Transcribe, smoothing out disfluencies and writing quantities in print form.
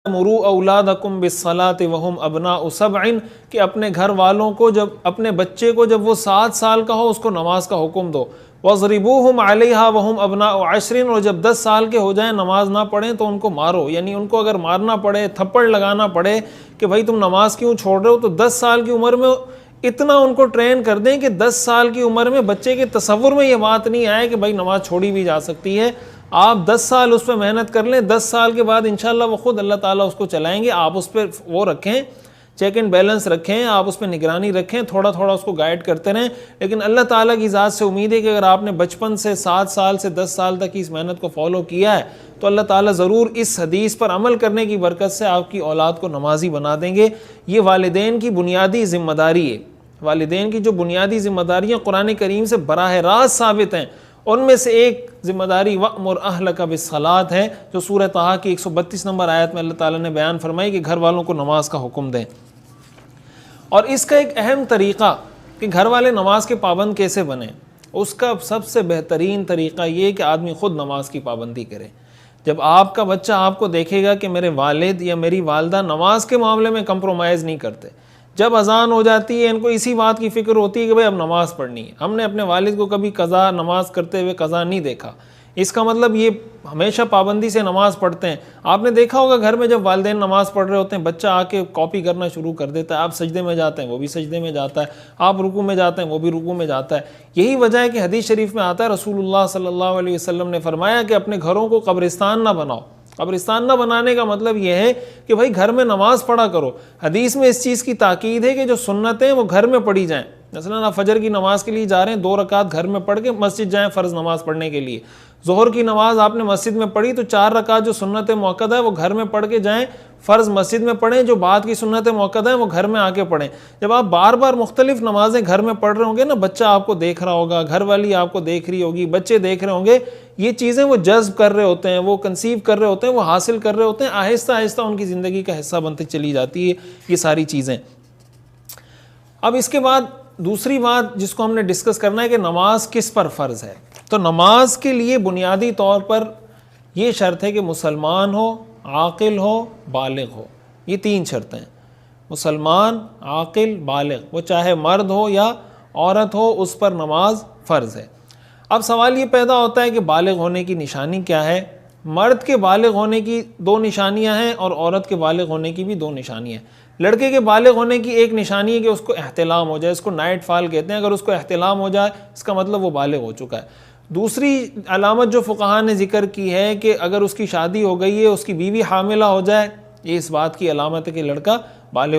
مرو اولادکم بالصلاۃ وہم ابناء سبع، کہ اپنے گھر والوں کو جب اپنے بچے کو جب وہ 7 سال کا ہو اس کو نماز کا حکم دو، وَاضْرِبُوهُمْ عَلَيْهَا وَهُمْ أَبْنَاءُ 10، اور جب 10 سال کے ہو جائیں نماز نہ پڑھیں تو ان کو مارو، یعنی ان کو اگر مارنا پڑے، تھپڑ لگانا پڑے کہ بھائی تم نماز کیوں چھوڑ رہے ہو، تو 10 سال کی عمر میں اتنا ان کو ٹرین کر دیں کہ 10 سال کی عمر میں بچے کے تصور میں یہ بات نہیں آئے کہ بھائی نماز چھوڑی بھی جا سکتی ہے۔ آپ 10 سال اس پہ محنت کر لیں، 10 سال کے بعد انشاءاللہ وہ خود اللہ تعالیٰ اس کو چلائیں گے۔ آپ اس پہ وہ رکھیں، چیک اینڈ بیلنس رکھیں، آپ اس پہ نگرانی رکھیں، تھوڑا تھوڑا اس کو گائیڈ کرتے رہیں۔ لیکن اللہ تعالیٰ کی ذات سے امید ہے کہ اگر آپ نے بچپن سے 7 سال سے 10 سال تک کی اس محنت کو فالو کیا ہے تو اللہ تعالیٰ ضرور اس حدیث پر عمل کرنے کی برکت سے آپ کی اولاد کو نمازی بنا دیں گے۔ یہ والدین کی بنیادی ذمہ داری ہے۔ والدین کی جو بنیادی ذمہ داریاں قرآن کریم سے براہ راست ثابت ہیں، ان میں سے ایک ذمہ داری وَأْمُرْ أَهْلَكَ بِالصَّلَاةِ ہے، جو سورہ طٰہٰ کی 132 نمبر آیت میں اللہ تعالیٰ نے بیان فرمائی کہ گھر والوں کو نماز کا حکم دیں۔ اور اس کا ایک اہم طریقہ کہ گھر والے نماز کے پابند کیسے بنیں، اس کا سب سے بہترین طریقہ یہ کہ آدمی خود نماز کی پابندی کرے۔ جب آپ کا بچہ آپ کو دیکھے گا کہ میرے والد یا میری والدہ نماز کے معاملے میں کمپرومائز نہیں کرتے، جب اذان ہو جاتی ہے ان کو اسی بات کی فکر ہوتی ہے کہ بھئی اب نماز پڑھنی ہے، ہم نے اپنے والد کو کبھی قضا نماز کرتے ہوئے قضا نہیں دیکھا، اس کا مطلب یہ ہمیشہ پابندی سے نماز پڑھتے ہیں۔ آپ نے دیکھا ہوگا گھر میں جب والدین نماز پڑھ رہے ہوتے ہیں بچہ آ کے کاپی کرنا شروع کر دیتا ہے، آپ سجدے میں جاتے ہیں وہ بھی سجدے میں جاتا ہے، آپ رکوع میں جاتے ہیں وہ بھی رکوع میں جاتا ہے۔ یہی وجہ ہے کہ حدیث شریف میں آتا ہے رسول اللہ صلی اللہ علیہ وسلم نے فرمایا کہ اپنے گھروں کو قبرستان نہ بناؤ۔ قبرستان نہ بنانے کا مطلب یہ ہے کہ بھائی گھر میں نماز پڑھا کرو۔ حدیث میں اس چیز کی تاکید ہے کہ جو سنتیں وہ گھر میں پڑھی جائیں، مثلا آپ فجر کی نماز کے لیے جا رہے ہیں، 2 رکعت گھر میں پڑھ کے مسجد جائیں فرض نماز پڑھنے کے لیے۔ ظہر کی نماز آپ نے مسجد میں پڑھی تو 4 رکعت جو سنت موقدہ ہے وہ گھر میں پڑھ کے جائیں، فرض مسجد میں پڑھیں، جو بعد کی سنت موقدہ ہیں وہ گھر میں آ کے پڑھیں۔ جب آپ بار بار مختلف نمازیں گھر میں پڑھ رہے ہوں گے نا، بچہ آپ کو دیکھ رہا ہوگا، گھر والی آپ کو دیکھ رہی ہوگی، بچے دیکھ رہے ہوں گے، یہ چیزیں وہ جذب کر رہے ہوتے ہیں، وہ کنسیو کر رہے ہوتے ہیں، وہ حاصل کر رہے ہوتے ہیں، آہستہ آہستہ ان کی زندگی کا حصہ بنتے چلی جاتی ہے یہ ساری چیزیں۔ اب اس کے بعد دوسری بات جس کو ہم نے ڈسکس کرنا ہے کہ نماز کس پر فرض ہے، تو نماز کے لیے بنیادی طور پر یہ شرط ہے کہ مسلمان ہو، عاقل ہو، بالغ ہو۔ یہ 3 شرطیں ہیں، مسلمان، عاقل، بالغ، وہ چاہے مرد ہو یا عورت ہو اس پر نماز فرض ہے۔ اب سوال یہ پیدا ہوتا ہے کہ بالغ ہونے کی نشانی کیا ہے؟ مرد کے بالغ ہونے کی 2 نشانیاں ہیں اور عورت کے بالغ ہونے کی بھی 2 نشانیاں ہیں۔ لڑکے کے بالغ ہونے کی ایک نشانی ہے کہ اس کو احتلام ہو جائے، اس کو نائٹ فال کہتے ہیں، اگر اس کو احتلام ہو جائے اس کا مطلب وہ بالغ ہو چکا ہے۔ دوسری علامت جو فقہاء نے ذکر کی ہے کہ اگر اس کی شادی ہو گئی ہے، اس کی بیوی حاملہ ہو جائے، یہ اس بات کی علامت ہے کہ لڑکا بالغ